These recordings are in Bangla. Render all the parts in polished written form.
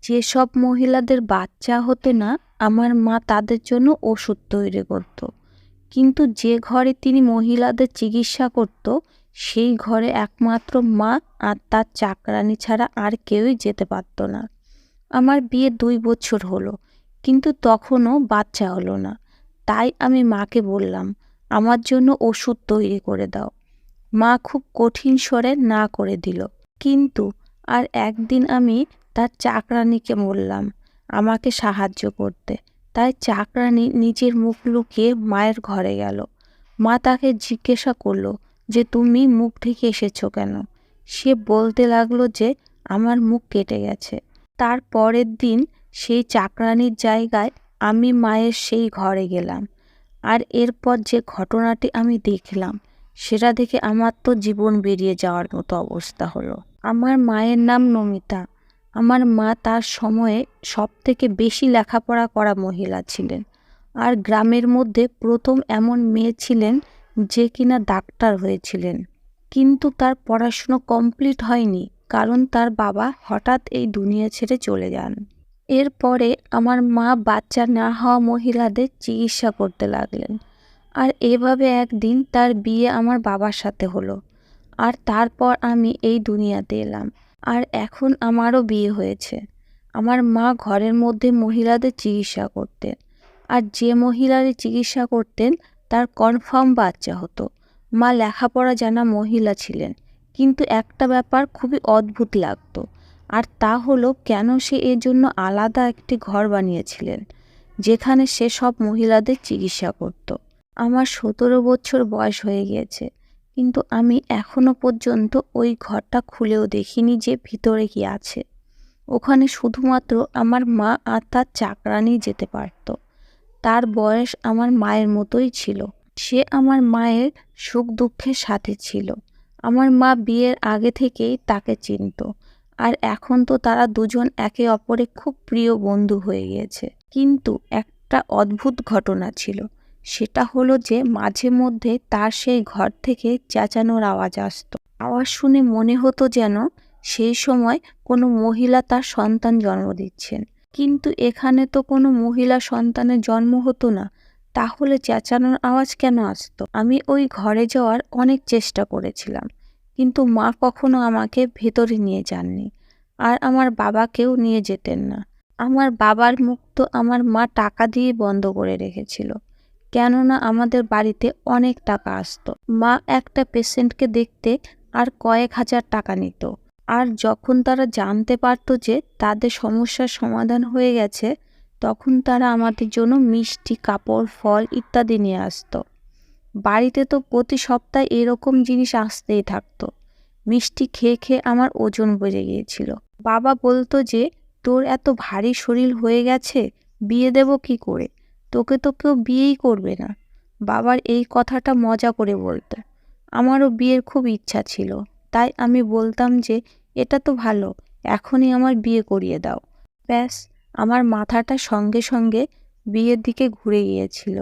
যেসব মহিলাদের বাচ্চা হতো না, আমার মা তাদের জন্য ওষুধ তৈরি করত। কিন্তু যে ঘরে তিনি মহিলাদের চিকিৎসা করত, সেই ঘরে একমাত্র মা আর তার চাকরানী ছাড়া আর কেউই যেতে পারত না। আমার বিয়ে 2 বছর হলো, কিন্তু তখনও বাচ্চা হলো না। তাই আমি মাকে বললাম, আমার জন্য ওষুধ তৈরি করে দাও। মা খুব কঠিন স্বরে না করে দিল। কিন্তু আর একদিন আমি তার চাকরানীকে বললাম আমাকে সাহায্য করতে। তাই চাকরানী নিজের মুখ লুকিয়ে মায়ের ঘরে গেল। মা তাকে জিজ্ঞাসা করলো যে তুমি মুখ ঢেকে এসেছো কেন? সে বলতে লাগলো যে আমার মুখ কেটে গেছে। তার পরের দিন সেই চাকরানীর জায়গায় আমি মায়ের সেই ঘরে গেলাম। আর এরপর যে ঘটনাটি আমি দেখলাম, সেটা দেখে আমার তো জীবন বেরিয়ে যাওয়ার মতো অবস্থা হলো। আমার মায়ের নাম নমিতা। আমার মা তার সময়ে সবথেকে বেশি লেখাপড়া করা মহিলা ছিলেন, আর গ্রামের মধ্যে প্রথম এমন মেয়ে ছিলেন যে কিনা ডাক্তার হয়েছিলেন। কিন্তু তার পড়াশুনো কমপ্লিট হয়নি, কারণ তার বাবা হঠাৎ এই দুনিয়া ছেড়ে চলে যান। এরপরে আমার মা বাচ্চা না হওয়া মহিলাদের চিকিৎসা করতে লাগলেন। আর এভাবে একদিন তার বিয়ে আমার বাবার সাথে হলো। আর তারপর আমি এই দুনিয়াতে এলাম। আর এখন আমারও বিয়ে হয়েছে। আমার মা ঘরের মধ্যে মহিলাদের চিকিৎসা করতেন। আর যে মহিলারা চিকিৎসা করতেন তার কনফার্ম বাচ্চা হতো। মা লেখাপড়া জানা মহিলা ছিলেন, কিন্তু একটা ব্যাপার খুবই অদ্ভুত লাগতো। আর তা হলো কেন সে এর জন্য আলাদা একটি ঘর বানিয়েছিলেন, যেখানে সে সব মহিলাদের চিকিৎসা করত। আমার 17 বছর বয়স হয়ে গিয়েছে, কিন্তু আমি এখনো পর্যন্ত ওই ঘরটা খুলেও দেখিনি যে ভিতরে কি আছে। ওখানে শুধুমাত্র আমার মা আর তার চাকরানী যেতে পারত। তার বয়স আমার মায়ের মতোই ছিল। সে আমার মায়ের সুখ দুঃখের সাথে ছিল। আমার মা বিয়ের আগে থেকেই তাকে চিনত। আর এখন তো তারা দুজন একে অপরে খুব প্রিয় বন্ধু হয়ে গিয়েছে। কিন্তু একটা অদ্ভুত ঘটনা ছিল। সেটা হলো যে মাঝে মধ্যে তার সেই ঘর থেকে চেঁচানোর আওয়াজ আসতো। আওয়াজ শুনে মনে হতো যেন সেই সময় কোনো মহিলা তার সন্তান জন্ম দিচ্ছেন। কিন্তু এখানে তো কোনো মহিলা সন্তানের জন্ম হতো না, তাহলে চেঁচানোর আওয়াজ কেন আসতো? আমি ওই ঘরে যাওয়ার অনেক চেষ্টা করেছিলাম, কিন্তু মা কখনো আমাকে ভেতরে নিয়ে যাননি। আর আমার বাবাকেও নিয়ে যেতেন না। আমার বাবার মুখ তো আমার মা টাকা দিয়ে বন্ধ করে রেখেছিল, কেননা আমাদের বাড়িতে অনেক টাকা আসতো। মা একটা পেশেন্টকে দেখতে আর কয়েক হাজার টাকা নিত। আর যখন তারা জানতে পারতো যে তাদের সমস্যার সমাধান হয়ে গেছে, তখন তারা আমাদের জন্য মিষ্টি, কাপড়, ফল ইত্যাদি নিয়ে আসতো। বাড়িতে তো প্রতি সপ্তাহে এরকম জিনিস আসতেই থাকতো। মিষ্টি খেয়ে খেয়ে আমার ওজন বেড়ে গিয়েছিল। বাবা বলতো যে তোর এত ভারী শরীর হয়ে গেছে, বিয়ে দেব কি করে? তোকে তো কেউ বিয়েই করবে না। বাবার এই কথাটা মজা করে বলতো। আমারও বিয়ের খুব ইচ্ছা ছিল, তাই আমি বলতাম যে এটা তো ভালো, এখনই আমার বিয়ে করিয়ে দাও। ব্যাস, আমার মাথাটা সঙ্গে সঙ্গে বিয়ের দিকে ঘুরে গিয়েছিল।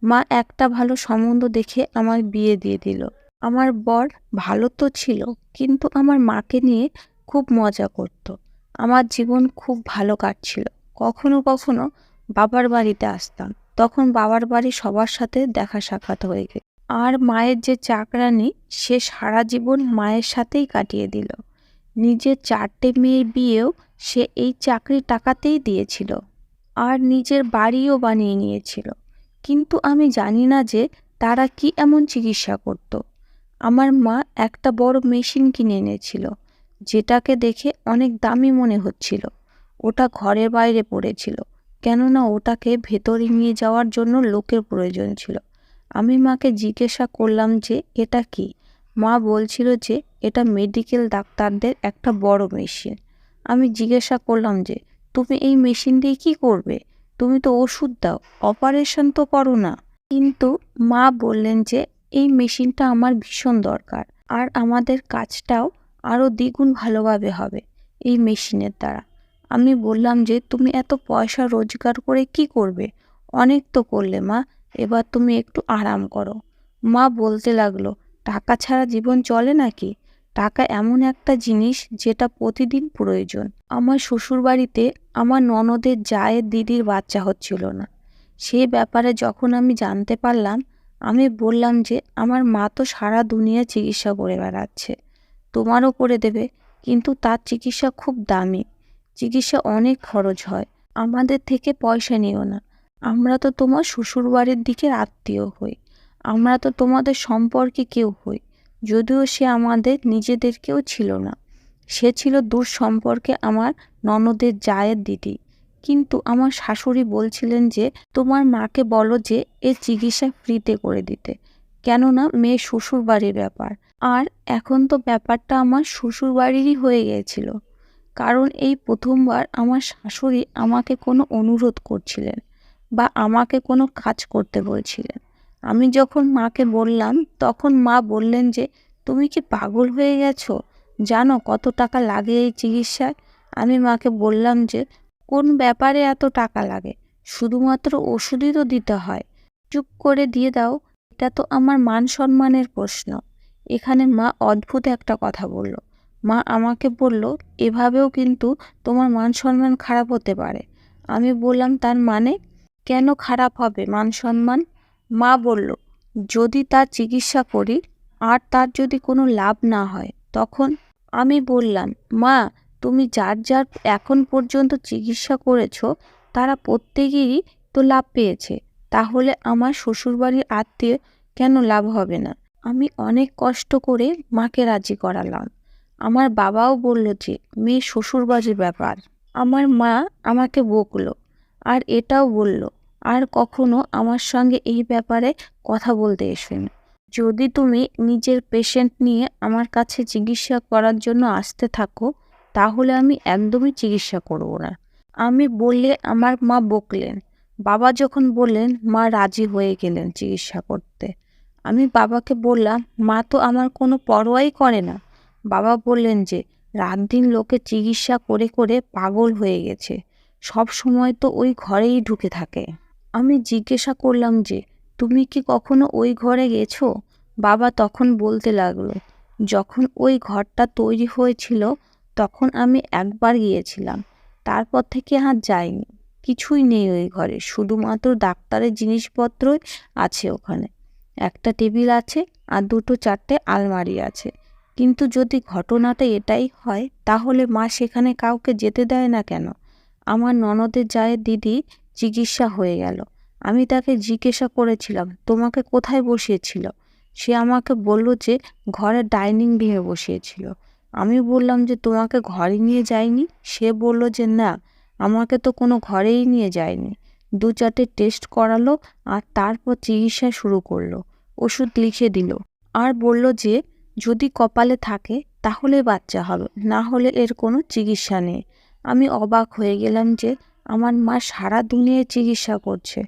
মা একটা ভালো সম্বন্ধ দেখে আমার বিয়ে দিয়ে দিল। আমার বর ভালো তো ছিল, কিন্তু আমার মাকে নিয়ে খুব মজা করত। আমার জীবন খুব ভালো কাটছিল। কখনো কখনো বাবার বাড়িতে আসতাম, তখন বাবার বাড়ি সবার সাথে দেখা সাক্ষাৎ হয়ে গেল। আর মায়ের যে চাকরানী, সে সারা জীবন মায়ের সাথেই কাটিয়ে দিল। নিজের 4টে মেয়ের বিয়েও সে এই চাকরির টাকাতেই দিয়েছিল, আর নিজের বাড়িও বানিয়ে নিয়েছিল। কিন্তু আমি জানি না যে তারা কি এমন চিকিৎসা করত। আমার মা একটা বড় মেশিন কিনে এনেছিল, যেটাকে দেখে অনেক দামি মনে হচ্ছিল। ওটা ঘরের বাইরে পড়েছিল, কেননা ওটাকে ভেতরে নিয়ে যাওয়ার জন্য লোকের প্রয়োজন ছিল। আমি মাকে জিজ্ঞাসা করলাম যে এটা কি? মা বলছিল যে এটা মেডিকেল ডাক্তারদের একটা বড় মেশিন। আমি জিজ্ঞাসা করলাম যে তুমি এই মেশিন দিয়ে কী করবে? তুমি তো ওষুধ দাও, অপারেশন তো করো না। কিন্তু মা বললেন যে এই মেশিনটা আমার ভীষণ দরকার, আর আমাদের কাজটাও আরও দ্বিগুণ ভালোভাবে হবে এই মেশিনের দ্বারা। আমি বললাম যে তুমি এত পয়সা রোজগার করে কি করবে? অনেক তো করলে মা, এবার তুমি একটু আরাম করো। মা বলতে লাগলো, টাকা ছাড়া জীবন চলে নাকি? টাকা এমন একটা জিনিস যেটা প্রতিদিন প্রয়োজন। আমার শ্বশুরবাড়িতে আমার ননদের জায়ের দিদির বাচ্চা হচ্ছিল না। সেই ব্যাপারে যখন আমি জানতে পারলাম, আমি বললাম যে আমার মা তো সারা দুনিয়া চিকিৎসা করে বেড়াচ্ছে, তোমারও করে দেবে, কিন্তু তার চিকিৎসা খুব দামি, চিকিৎসা অনেক খরচ হয়, আমাদের থেকে পয়সা নিও না। আমরা তো তোমার শ্বশুরবাড়ির দিকের আত্মীয় হই, আমরা তো তোমাদের সম্পর্কে কেউ হই, যদিও সে আমাদের নিজেদের কেউ ছিল না, সে ছিল দূর সম্পর্কে আমার ননদের জায়ের দিদি। কিন্তু আমার শাশুড়ি বলছিলেন যে তোমার মাকে বলো যে এর চিকিৎসা ফ্রিতে করে দিতে, কেননা মেয়ে শ্বশুরবাড়ির ব্যাপার। আর এখন তো ব্যাপারটা আমার শ্বশুরবাড়িরই হয়ে গিয়েছিল, কারণ এই প্রথমবার আমার শাশুড়ি আমাকে কোনো অনুরোধ করছিলেন বা আমাকে কোনো কাজ করতে বলছিলেন। আমি যখন মাকে বললাম, তখন মা বললেন যে তুমি কি পাগল হয়ে গেছো, জানো কত টাকা লাগে এই চিকিৎসায়? আমি মাকে বললাম যে কোন ব্যাপারে এত টাকা লাগে, শুধুমাত্র ওষুধই তো দিতে হয়, চুপ করে দিয়ে দাও, এটা তো আমার মান সম্মানের প্রশ্ন। এখানে মা অদ্ভুত একটা কথা বলল। মা আমাকে বলল, এভাবেও কিন্তু তোমার মান সম্মান খারাপ হতে পারে। আমি বললাম, তার মানে? কেন খারাপ হবে মান সম্মান? মা বলল, যদি তার চিকিৎসা করি আর তার যদি কোনো লাভ না হয় তখন? আমি বললাম, মা তুমি যার যার এখন পর্যন্ত চিকিৎসা করেছো তারা প্রত্যেকেরই তো লাভ পেয়েছে, তাহলে আমার শ্বশুরবাড়ির আত্মীয় কেন লাভ হবে না? আমি অনেক কষ্ট করে মাকে রাজি করালাম। আমার বাবাও বলল যে মেয়ে শ্বশুরবাড়ির ব্যাপার। আমার মা আমাকে বকলো আর এটাও বলল, আর কখনো আমার সঙ্গে এই ব্যাপারে কথা বলতে এসো না। যদি তুমি নিজের পেশেন্ট নিয়ে আমার কাছে চিকিৎসা করার জন্য আসতে থাকো, তাহলে আমি একদমই চিকিৎসা করব না। আমি বললে আমার মা বকলেন। বাবা যখন বললেন, মা রাজি হয়ে গেলেন চিকিৎসা করতে। আমি বাবাকে বললাম, মা তো আমার কোনো পরোয়াই করে না। বাবা বললেন যে রাত দিন লোকে চিকিৎসা করে করে পাগল হয়ে গেছে, সব সময় তো ওই ঘরেই ঢুকে থাকে। আমি জিজ্ঞাসা করলাম যে তুমি কি কখনো ওই ঘরে গেছো? বাবা তখন বলতে লাগলো, যখন ওই ঘরটা তৈরি হয়েছিল তখন আমি একবার গিয়েছিলাম, তারপর থেকে আর যাইনি। কিছুই নেই ওই ঘরে, শুধুমাত্র ডাক্তারের জিনিসপত্রই আছে ওখানে। একটা টেবিল আছে আর দুটো চারটে আলমারি আছে। কিন্তু যদি ঘটনাটা এটাই হয়, তাহলে মা সেখানে কাউকে যেতে দেয় না কেন? আমার ননদের জায়ের দিদি চিকিৎসা হয়ে গেল। আমি তাকে জিজ্ঞাসা করেছিলাম, তোমাকে কোথায় বসিয়েছিল? সে আমাকে বলল যে ঘরের ডাইনিং রুমে বসিয়েছিল। আমি বললাম যে তোমাকে ঘরে নিয়ে যায়নি? সে বলল যে না, আমাকে তো কোনো ঘরেই নিয়ে যায়নি। দু চারটে টেস্ট করালো আর তারপর চিকিৎসা শুরু করলো, ওষুধ লিখে দিল আর বলল যে যদি কপালে থাকে তাহলে বাচ্চা হবে, না হলে এর কোনো চিকিৎসা নেই। আমি অবাক হয়ে গেলাম যে আমার মা সারা দুনিয়ায় চিকিৎসা করছে,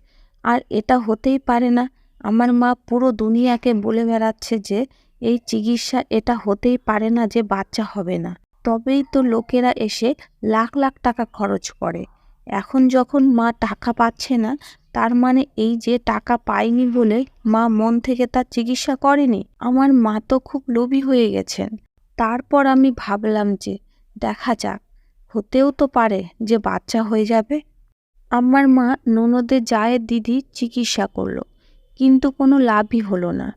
আর এটা হতেই পারে না। আমার মা পুরো দুনিয়াকে বলে বেড়াচ্ছে যে এই চিকিৎসা, এটা হতেই পারে না যে বাচ্চা হবে না। তবেই তো লোকেরা এসে লাখ লাখ টাকা খরচ করে। এখন যখন মা টাকা পাচ্ছে না, তার মানে এই যে টাকা পায়নি বলে মা মন থেকে তার চিকিৎসা করেনি। আমার মা তো খুব লোভী হয়ে গেছেন। তারপর আমি ভাবলাম যে দেখা যাক, হতেও তো পারে যে বাচ্চা হয়ে যাবে। আমার মা ননদের জায়ের দিদি চিকিৎসা করলো, কিন্তু কোনো লাভই হলো না।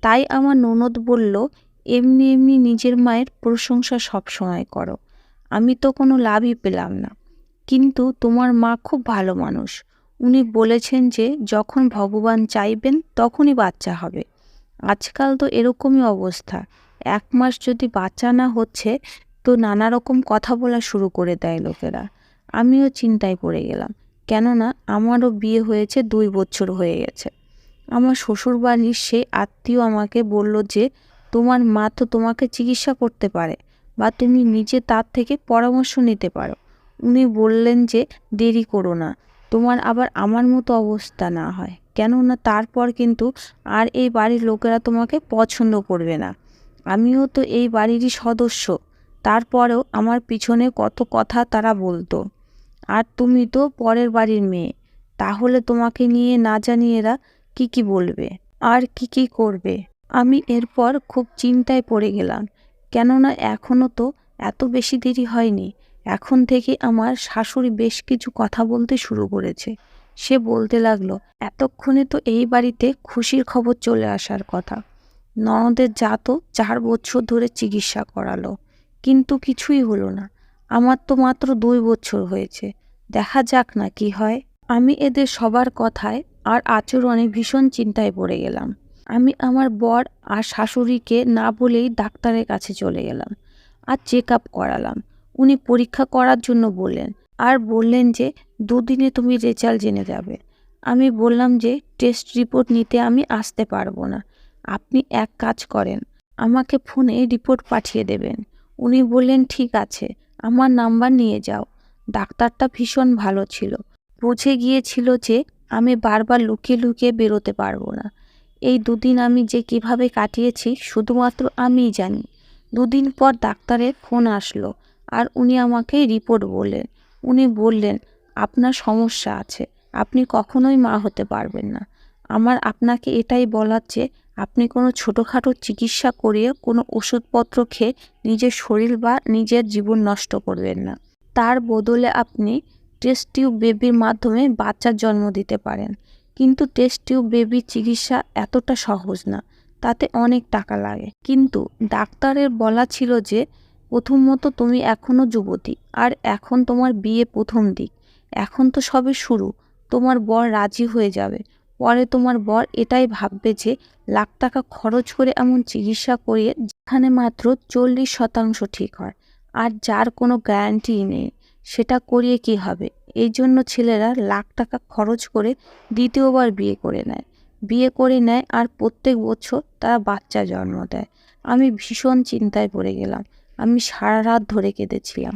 তাই আমার ননদ বলল, এমনি এমনি নিজের মায়ের প্রশংসা সবসময় করো। আমি তো কোনো লাভই পেলাম না। কিন্তু তোমার মা খুব ভালো মানুষ, উনি বলেছেন যে যখন ভগবান চাইবেন তখনই বাচ্চা হবে। আজকাল তো এরকমই অবস্থা, 1 মাস যদি বাচ্চা না হচ্ছে তো নানা রকম কথা বলা শুরু করে দেয় লোকেরা। আমিও চিন্তায় পড়ে গেলাম, কেননা আমারও বিয়ে হয়েছে 2 বছর হয়ে গেছে। আমার শ্বশুরবাড়ির সেই আত্মীয় আমাকে বলল যে তোমার মা তো তোমাকে চিকিৎসা করতে পারে, বা তুমি নিজে তার থেকে পরামর্শ নিতে পারো। উনি বললেন যে দেরি করো না, তোমার আবার আমার মতো অবস্থা না হয়, কেননা তারপর কিন্তু আর এই বাড়ির লোকেরা তোমাকে পছন্দ করবে না। আমিও তো এই বাড়িরই সদস্য, তারপরেও আমার পিছনে কত কথা তারা বলতো। আর তুমি তো পরের বাড়ির মেয়ে, তাহলে তোমাকে নিয়ে না জানি এরা কি কি বলবে আর কি কি করবে। আমি এরপর খুব চিন্তায় পড়ে গেলাম, কেননা এখনও তো এত বেশি দেরি হয়নি। এখন থেকে আমার শাশুড়ি বেশ কিছু কথা বলতে শুরু করেছে। সে বলতে লাগলো, এতক্ষণে তো এই বাড়িতে খুশির খবর চলে আসার কথা। ননদের যা তো 4 বছর ধরে চিকিৎসা করালো, কিন্তু কিছুই হলো না। আমার তো মাত্র 2 বছর হয়েছে, দেখা যাক না কি হয়। আমি এদের সবার কথায় আর আচরণে ভীষণ চিন্তায় পড়ে গেলাম। আমি আমার বর আর শাশুড়িকে না বলেই ডাক্তারের কাছে চলে গেলাম আর চেক আপ করালাম। উনি পরীক্ষা করার জন্য বললেন আর বললেন যে 2 দিনে তুমি রেজাল্ট জেনে যাবে। আমি বললাম যে টেস্ট রিপোর্ট নিতে আমি আসতে পারবো না, আপনি এক কাজ করেন, আমাকে ফোনে রিপোর্ট পাঠিয়ে দেবেন। উনি বললেন ঠিক আছে, আমার নাম্বার নিয়ে যাও। ডাক্তারটা ভীষণ ভালো ছিল, বুঝে গিয়েছিল যে আমি বারবার লুকিয়ে লুকিয়ে বেরোতে পারবো না। এই 2 দিন আমি যে কিভাবে কাটিয়েছি শুধুমাত্র আমিই জানি। 2 দিন পর ডাক্তারের ফোন আসলো আর উনি আমাকে রিপোর্ট বললেন। উনি বললেন, আপনার সমস্যা আছে, আপনি কখনোই মা হতে পারবেন না। আমার আপনাকে এটাই বলার যে আপনি কোনো ছোটোখাটো চিকিৎসা করিয়ে কোনো ওষুধপত্র খেয়ে নিজের শরীর বা নিজের জীবন নষ্ট করবেন না। তার বদলে আপনি টেস্ট টিউব বেবির মাধ্যমে বাচ্চার জন্ম দিতে পারেন। কিন্তু টেস্ট টিউব বেবির চিকিৎসা এতটা সহজ না, তাতে অনেক টাকা লাগে। কিন্তু ডাক্তারের বলা ছিল যে প্রথমত তুমি এখনও যুবতী, আর এখন তোমার বিয়ে প্রথম দিক, এখন তো সবে শুরু। তোমার বর রাজি হয়ে যাবে, পরে তোমার বর এটাই ভাববে যে লাখ টাকা খরচ করে এমন চিকিৎসা করিয়ে যেখানে মাত্র 40% ঠিক হয় আর যার কোনো গ্যারান্টি নেই, সেটা করিয়ে কি হবে। এই জন্য ছেলেরা লাখ টাকা খরচ করে দ্বিতীয়বার বিয়ে করে নেয় আর প্রত্যেক বছর তারা বাচ্চা জন্ম দেয়। আমি ভীষণ চিন্তায় পড়ে গেলাম। আমি সারা রাত ধরে কেঁদেছিলাম।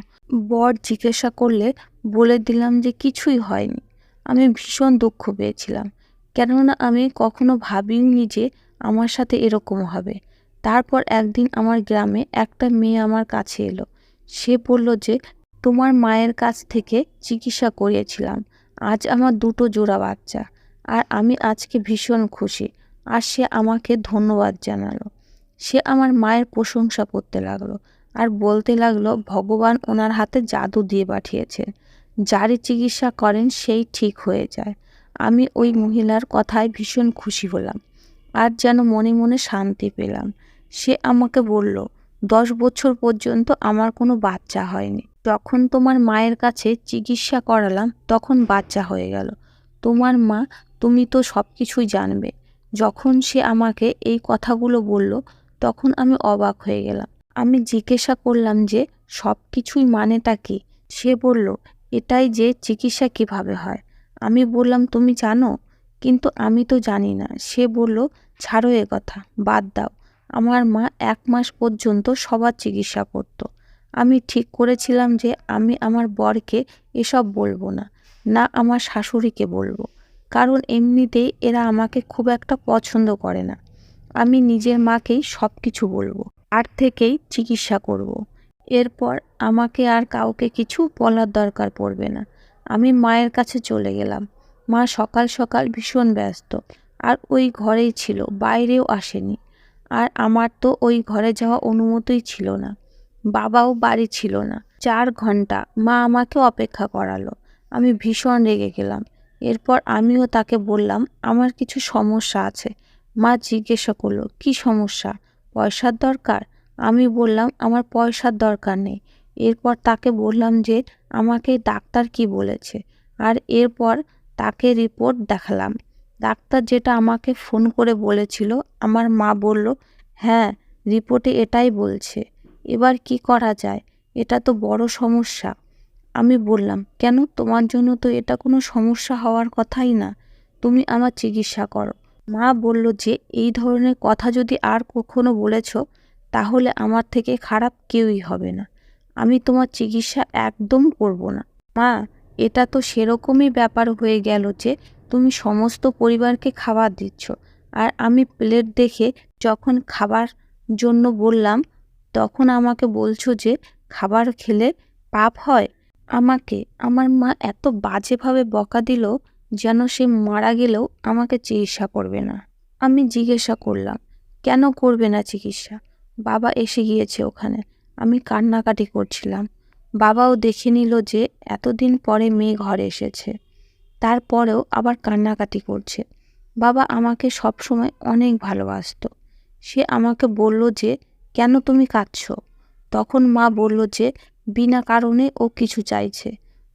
বর জিজ্ঞাসা করলে বলে দিলাম যে কিছুই হয়নি। আমি ভীষণ দুঃখ পেয়েছিলাম, কেননা আমি কখনো ভাবিনি যে আমার সাথে এরকম হবে। তারপর একদিন আমার গ্রামে একটা মেয়ে আমার কাছে এলো। সে বলল যে তোমার মায়ের কাছ থেকে চিকিৎসা করিয়েছিলাম, আজ আমার 2টো জোড়া বাচ্চা, আর আমি আজকে ভীষণ খুশি। আর সে আমাকে ধন্যবাদ জানালো। সে আমার মায়ের প্রশংসা করতে লাগলো আর বলতে লাগলো ভগবান ওনার হাতে জাদু দিয়ে পাঠিয়েছেন, যারই চিকিৎসা করেন সেই ঠিক হয়ে যায়। আমি ওই মহিলার কথায় ভীষণ খুশি হলাম আর যেন মনে মনে শান্তি পেলাম। সে আমাকে বলল, 10 বছর পর্যন্ত আমার কোনো বাচ্চা হয়নি, যখন তোমার মায়ের কাছে চিকিৎসা করালাম তখন বাচ্চা হয়ে গেল। তোমার মা, তুমি তো সব কিছুই জানবে। যখন সে আমাকে এই কথাগুলো বলল তখন আমি অবাক হয়ে গেলাম। আমি জিজ্ঞাসা করলাম যে সব কিছুই মানেটা কি। সে বলল, এটাই যে চিকিৎসা কিভাবে হয়। আমি বললাম তুমি জানো? কিন্তু আমি তো জানি না। সে বলল, ছাড়ো এ কথা, বাদ দাও। আমার মা 1 মাস পর্যন্ত সবার চিকিৎসা করত। আমি ঠিক করেছিলাম যে আমি আমার বরকে এসব বলবো না, না আমার শাশুড়িকে বলবো, কারণ এমনিতেই এরা আমাকে খুব একটা পছন্দ করে না। আমি নিজের মাকেই সব কিছু বলবো আর থেকেই চিকিৎসা করব। এরপর আমাকে আর কাউকে কিছু বলার দরকার পড়বে না। আমি মায়ের কাছে চলে গেলাম। মা সকাল সকাল ভীষণ ব্যস্ত আর ওই ঘরেই ছিল, বাইরেও আসেনি। আর আমার তো ওই ঘরে যাওয়া অনুমতিই ছিল না। বাবাও বাড়ি ছিল না। 4 ঘন্টা মা আমাকে অপেক্ষা করালো। আমি ভীষণ রেগে গেলাম। এরপর আমিও তাকে বললাম আমার কিছু সমস্যা আছে। মা জিজ্ঞাসা করলো, কি সমস্যা? পয়সার দরকার? আমি বললাম আমার পয়সার দরকার নেই। এরপর তাকে বললাম যে আমাকে ডাক্তার কি বলেছে, আর এরপর তাকে রিপোর্ট দেখালাম। ডাক্তার যেটা আমাকে ফোন করে বলেছিল, আমার মা বলল, হ্যাঁ রিপোর্টে এটাই বলছে। এবার কি করা যায়? এটা তো বড় সমস্যা। আমি বললাম, কেন? তোমার জন্য তো এটা কোনো সমস্যা হওয়ার কথাই না, তুমি আমার চিকিৎসা করো। মা বলল যে এই ধরনের কথা যদি আর কখনো বলেছ তাহলে আমার থেকে খারাপ কেউই হবে না। আমি তোমার চিকিৎসা একদম করব না। মা, এটা তো সেরকমই ব্যাপার হয়ে গেল যে তুমি সমস্ত পরিবারকে খাবার দিচ্ছ, আর আমি প্লেট দেখে যখন খাবার জন্য বললাম তখন আমাকে বলছো যে খাবার খেলে পাপ হয়। আমাকে আমার মা এত বাজেভাবে বকা দিল যেন সে মারা গেলেও আমাকে চিকিৎসা করবে না। আমি জিজ্ঞাসা করলাম, কেন করবে না চিকিৎসা? বাবা এসে গিয়েছে ওখানে। আমি কান্নাকাটি করছিলাম। বাবাও দেখে নিল যে এতদিন পরে মেয়ে ঘরে এসেছে। তারপরেও আবার কান্নাকাটি করছে। বাবা আমাকে সবসময় অনেক ভালোবাসতো। সে আমাকে বলল যে, কেন তুমি কাঁদছো? তখন মা বলল যে বিনা কারণে ও কিছু চাইছে।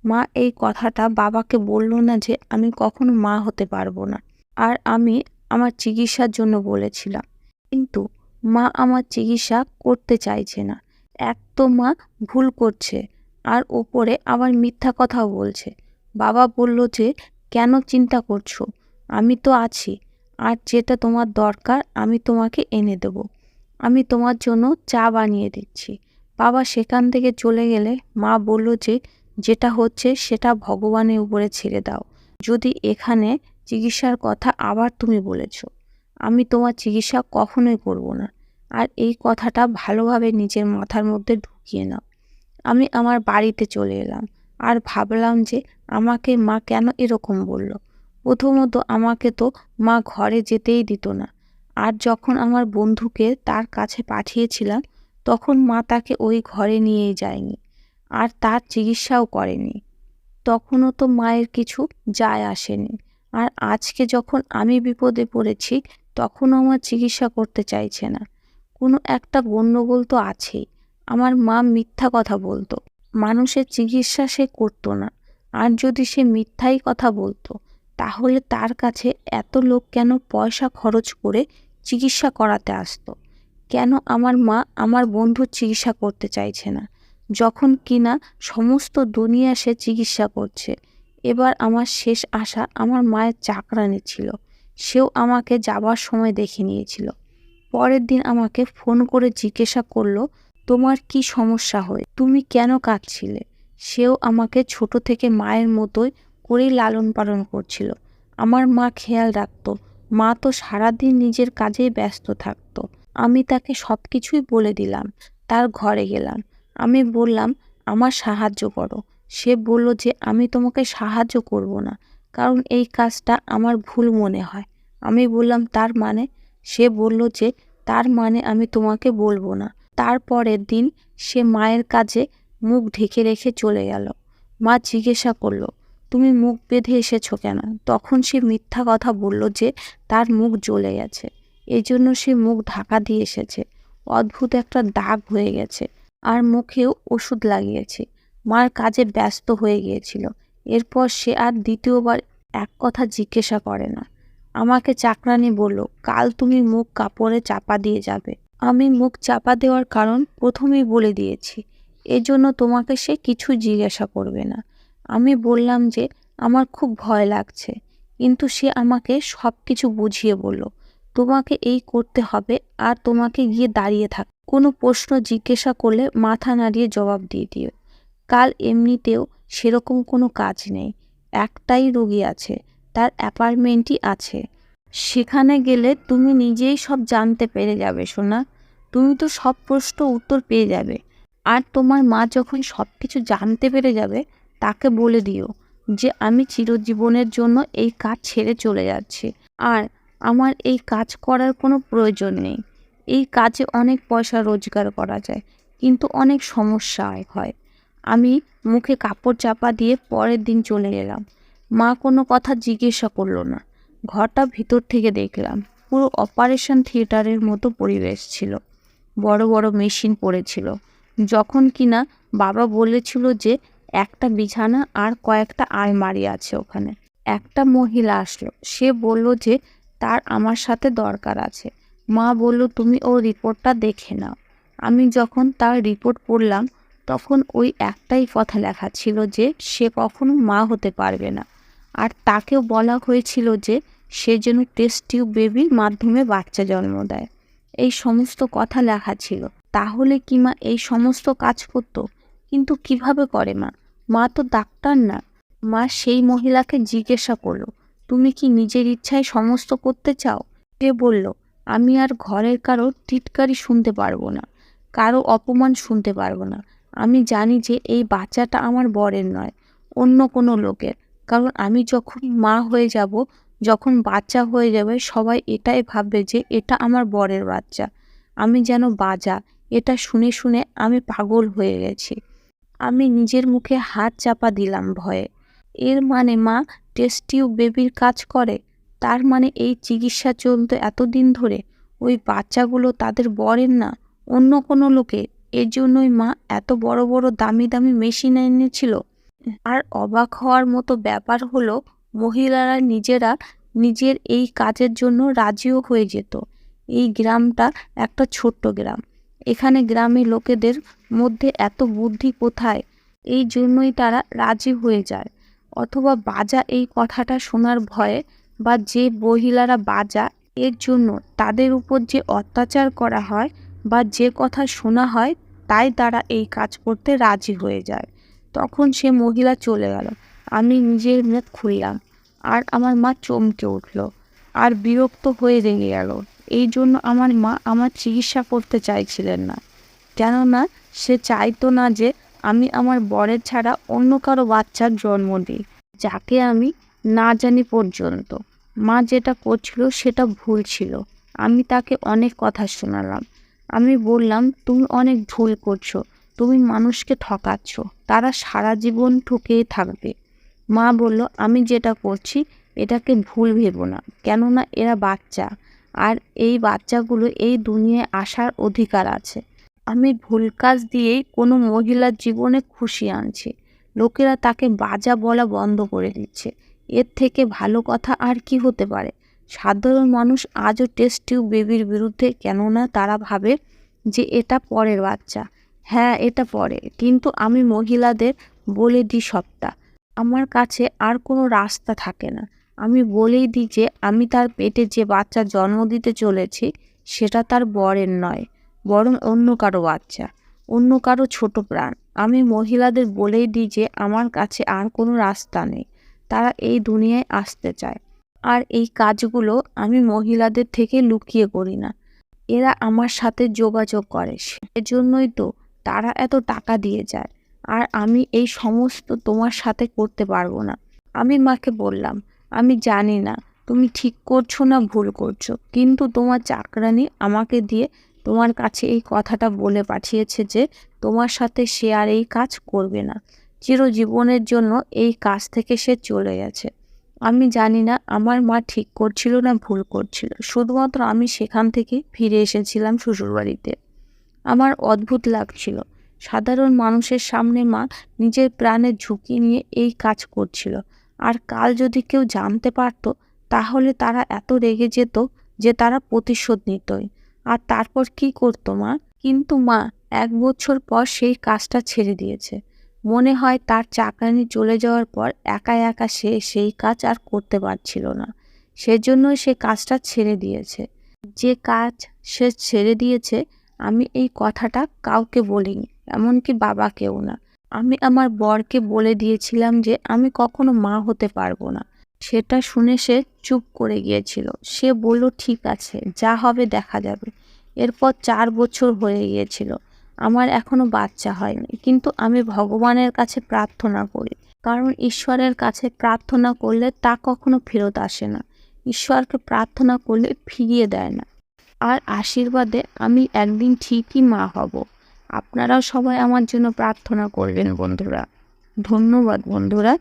মা এই কথাটা বাবাকে বলল না যে আমি কখনো মা হতে পারবো না। আর আমি আমার চিকিৎসার জন্য বলেছিলাম। কিন্তু মা আমার চিকিৎসা করতে চাইছে না। এক তো মা ভুল করছে, আর ওপরে আবার মিথ্যা কথাও বলছে। বাবা বলল যে, কেন চিন্তা করছো? আমি তো আছি, আর যেটা তোমার দরকার আমি তোমাকে এনে দেব। আমি তোমার জন্য চা বানিয়ে দিচ্ছি। বাবা সেখান থেকে চলে গেলে মা বলল যে, যেটা হচ্ছে সেটা ভগবানের উপরে ছেড়ে দাও। যদি এখানে চিকিৎসার কথা আবার তুমি বলেছ, আমি তোমার চিকিৎসা কখনোই করব না। আর এই কথাটা ভালোভাবে নিজের মাথার মধ্যে ঢুকিয়ে নাও। আমি আমার বাড়িতে চলে এলাম আর ভাবলাম যে আমাকে মা কেন এরকম বলল। প্রথমত আমাকে তো মা ঘরে যেতেই দিত না। আর যখন আমার বন্ধুকে তার কাছে পাঠিয়েছিলাম, তখন মা তাকে ওই ঘরে নিয়েই যায়নি, আর তার চিকিৎসাও করেনি। তখনও তো মায়ের কিছু যায় আসেনি। আর আজকে যখন আমি বিপদে পড়েছি, তখনও আমার চিকিৎসা করতে চাইছে না। কোনো একটা গণ্ডগোল তো আছেই। আমার মা মিথ্যা কথা বলতো, মানুষের চিকিৎসা সে করতো না। আর যদি সে মিথ্যাই কথা বলতো, তাহলে তার কাছে এত লোক কেন পয়সা খরচ করে চিকিৎসা করাতে আসতো? কেন আমার মা আমার বন্ধুর চিকিৎসা করতে চাইছে না, যখন কিনা সমস্ত দুনিয়া সে চিকিৎসা করছে? এবার আমার শেষ আশা আমার মায়ের চাকরানি ছিল। সেও আমাকে যাবার সময় দেখে নিয়েছিল। পরের দিন আমাকে ফোন করে জিজ্ঞাসা করলো, তোমার কি সমস্যা হয়, তুমি কেন কাঁদছিলে? সেও আমাকে ছোট থেকে মায়ের মতোই করেই লালন পালন করছিল। আমার মা খেয়াল রাখতো। মা তো সারাদিন নিজের কাজেই ব্যস্ত থাকতো। আমি তাকে সব কিছুই বলে দিলাম। তার ঘরে গেলাম। আমি বললাম, আমার সাহায্য করো। সে বলল যে আমি তোমাকে সাহায্য করব না, কারণ এই কাজটা আমার ভুল মনে হয়। আমি বললাম, তার মানে? সে বলল যে, তার মানে আমি তোমাকে বলবো না। তারপরের দিন সে মায়ের কাজে মুখ ঢেকে রেখে চলে গেল। মা জিজ্ঞাসা করলো, তুমি মুখ বেঁধে এসেছো কেন? তখন সে মিথ্যা কথা বলল যে তার মুখ জ্বলে গেছে, এই জন্য সে মুখ ঢাকা দিয়ে এসেছে। অদ্ভুত একটা দাগ হয়ে গেছে, আর মুখেও ওষুধ লাগিয়েছে। মার কাজে ব্যস্ত হয়ে গিয়েছিল। এরপর সে আর দ্বিতীয়বার এক কথা জিজ্ঞাসা করে না। আমাকে চাকরানি বলল, কাল তুমি মুখ কাপড়ে চাপা দিয়ে যাবে। আমি মুখ চাপা দেওয়ার কারণ প্রথমেই বলে দিয়েছি, এজন্য তোমাকে সে কিছু জিজ্ঞাসা করবে না। আমি বললাম যে আমার খুব ভয় লাগছে, কিন্তু সে আমাকে সব কিছু বুঝিয়ে বলল, তোমাকে এই করতে হবে, আর তোমাকে গিয়ে দাঁড়িয়ে থাক। কোনো প্রশ্ন জিজ্ঞাসা করলে মাথা নাড়িয়ে জবাব দিয়ে দিও। কাল এমনিতেও সেরকম কোনো কাজ নেই। একটাই রোগী আছে, তার অ্যাপয়েন্টমেন্টই আছে। সেখানে গেলে তুমি নিজেই সব জানতে পেরে যাবে সোনা। তুমি তো সব প্রশ্ন উত্তর পেয়ে যাবে। আর তোমার মা যখন সব কিছু জানতে পেরে যাবে, তাকে বলে দিও যে আমি চিরজীবনের জন্য এই কাজ ছেড়ে চলে যাচ্ছি। আর আমার এই কাজ করার কোনো প্রয়োজন নেই। এই কাজে অনেক পয়সা রোজগার করা যায়, কিন্তু অনেক সমস্যা হয়। আমি মুখে কাপড় চাপা দিয়ে পরের দিন চলে এলাম। মা কোনো কথা জিজ্ঞাসা করলো না। ঘরটা ভিতর থেকে দেখলাম পুরো অপারেশন থিয়েটারের মতো পরিবেশ ছিল। বড় বড় মেশিন পড়েছিল। যখন কিনা বাবা বলেছিল যে একটা বিছানা আর কয়েকটা আলমারি আছে ওখানে। একটা মহিলা আসলো। সে বলল যে তার আমার সাথে দরকার আছে। মা বলল, তুমি ওর রিপোর্টটা দেখে নাও। আমি যখন তার রিপোর্ট পড়লাম, তখন ওই একটাই কথা লেখা ছিল যে সে কখনো মা হতে পারবে না। আর তাকেও বলা হয়েছিল যে সে যেন টেস্ট টিউব বেবির মাধ্যমে বাচ্চা জন্ম দেয়। এই সমস্ত কথা লেখা ছিল। তাহলে কি মা এই সমস্ত কাজ করত? কিন্তু কিভাবে করে মা? মা তো ডাক্তার না। মা সেই মহিলাকে জিজ্ঞাসা করলো, তুমি কি নিজের ইচ্ছায় সমস্ত করতে চাও? সে বলল, আমি আর ঘরের কারো টিটকারি শুনতে পারবো না, কারো অপমান শুনতে পারবো না। আমি জানি যে এই বাচ্চাটা আমার বরের নয়, অন্য কোনো লোকের। কারণ আমি যখন মা হয়ে যাব, যখন বাচ্চা হয়ে যাবে, সবাই এটাই ভাববে যে এটা আমার বরের বাচ্চা। আমি যেন বাজা। এটা শুনে শুনে আমি পাগল হয়ে গেছি। আমি নিজের মুখে হাত চাপা দিলাম ভয়ে। এর মানে মা টেস্ট টিউব বেবির কাজ করে? তার মানে এই চিকিৎসা চলতো এতদিন ধরে? ওই বাচ্চাগুলো তাদের বরের না, অন্য কোনো লোকের? এর জন্যই মা এত বড় বড় দামি দামি মেশিন এনেছিল। আর অবাক হওয়ার মতো ব্যাপার হলো, মহিলারা নিজেরা নিজের এই কাজের জন্য রাজিও হয়ে যেত। এই গ্রামটা একটা ছোট্ট গ্রাম। এখানে গ্রামের লোকেদের মধ্যে এত বুদ্ধি কোথায়? এই জন্যই তারা রাজি হয়ে যায়। অথবা বাজা এই কথাটা শোনার ভয়ে, বা যে মহিলারা বাজা এর জন্য তাদের উপর যে অত্যাচার করা হয় বা যে কথা শোনা হয়, তাই তারা এই কাজ করতে রাজি হয়ে যায়। তখন সে মহিলা চলে গেল। আমি নিজের মুখ খুললাম, আর আমার মা চমকে উঠল আর বিরক্ত হয়ে রেগে গেল। এই জন্য আমার মা আমার চিকিৎসা করতে চাইছিলেন না। কেননা সে চাইতো না যে আমি আমার বরের ছাড়া অন্য কারো বাচ্চার জন্ম দিই, যাকে আমি না জানি পর্যন্ত। মা যেটা করছিল সেটা ভুল ছিল। আমি তাকে অনেক কথা শোনালাম। আমি বললাম, তুমি অনেক ভুল করছো, তুমি মানুষকে ঠকাচ্ছ, তারা সারা জীবন ঠকেই থাকবে। মা বলল, আমি যেটা করছি এটাকে ভুল ভেবো না, কেননা এরা বাচ্চা, আর এই বাচ্চাগুলো এই দুনিয়ায় আসার অধিকার আছে। আমি ভুল কাজ দিয়েই কোনো মহিলার জীবনে খুশি আনছি। লোকেরা তাকে বাজা বলা বন্ধ করে দিচ্ছে। এর থেকে ভালো কথা আর কি হতে পারে? সাধারণ মানুষ আজও টেস্ট টিউব বেবির বিরুদ্ধে, কেননা তারা ভাবে যে এটা পরের বাচ্চা। হ্যাঁ, এটা পরে, কিন্তু আমি মহিলাদের বলে দিই সবটা। আমার কাছে আর কোনো রাস্তা থাকে না। আমি বলেই দিই যে আমি তার পেটে যে বাচ্চা জন্ম দিতে চলেছি সেটা তার বরের নয়, বরং অন্য কারো বাচ্চা, অন্য কারো ছোট প্রাণ। আমি মহিলাদের বলেই দিই যে আমার কাছে আর কোনো রাস্তা নেই। তারা এই দুনিয়ায় আসতে চায়। আর এই কাজগুলো আমি মহিলাদের থেকে লুকিয়ে করি না। এরা আমার সাথে যোগাযোগ করে, সেজন্যই তো তারা এত টাকা দিয়ে যায়। আর আমি এই সমস্ত তোমার সাথে করতে পারবো না। আমি মাকে বললাম, আমি জানি না তুমি ঠিক করছো না ভুল করছো, কিন্তু তোমার চাকরানি আমাকে দিয়ে তোমার কাছে এই কথাটা বলে পাঠিয়েছে যে তোমার সাথে সে আর এই কাজ করবে না। চিরজীবনের জন্য এই কাজ থেকে সে চলে গেছে। আমি জানি না আমার মা ঠিক করছিল না ভুল করছিল, শুধুমাত্র আমি সেখান থেকে ফিরে এসেছিলাম শ্বশুরবাড়িতে। আমার অদ্ভুত লাগছিল, সাধারণ মানুষের সামনে মা নিজের প্রাণের ঝুঁকি নিয়ে এই কাজ করছিল। আর কাল যদি কেউ জানতে পারতো, তাহলে তারা এত রেগে যেত যে তারা প্রতিশোধ নিতই। আর তারপর কি করতো মা? কিন্তু মা 1 বছর পর সেই কাজটা ছেড়ে দিয়েছে। মনে হয় তার চাকরানি চলে যাওয়ার পর একা একা সে সেই কাজ আর করতে পারছিল না, সেজন্যই সে কাজটা ছেড়ে দিয়েছে। যে কাজ সে ছেড়ে দিয়েছে, আমি এই কথাটা কাউকে বলিনি, এমনকি বাবাকেও না। আমি আমার বরকে বলে দিয়েছিলাম যে আমি কখনো মা হতে পারবো না। সেটা শুনে সে চুপ করে গিয়েছিল। সে বলল, ঠিক আছে, যা হবে দেখা যাবে। এরপর 4 বছর হয়ে গিয়েছিল। আমার এখনো বাচ্চা হয়নি, কিন্তু আমি ভগবানের কাছে প্রার্থনা করি, কারণ ঈশ্বরের কাছে প্রার্থনা করলে তা কখনো ফেরত আসে না। ঈশ্বরকে প্রার্থনা করলে ফিরিয়ে দেয় না। আর আশীর্বাদে আমি একদিন ঠিকই মা হব। আপনারাও সবাই আমার জন্য প্রার্থনা করবেন বন্ধুরা। ধন্যবাদ বন্ধুরা।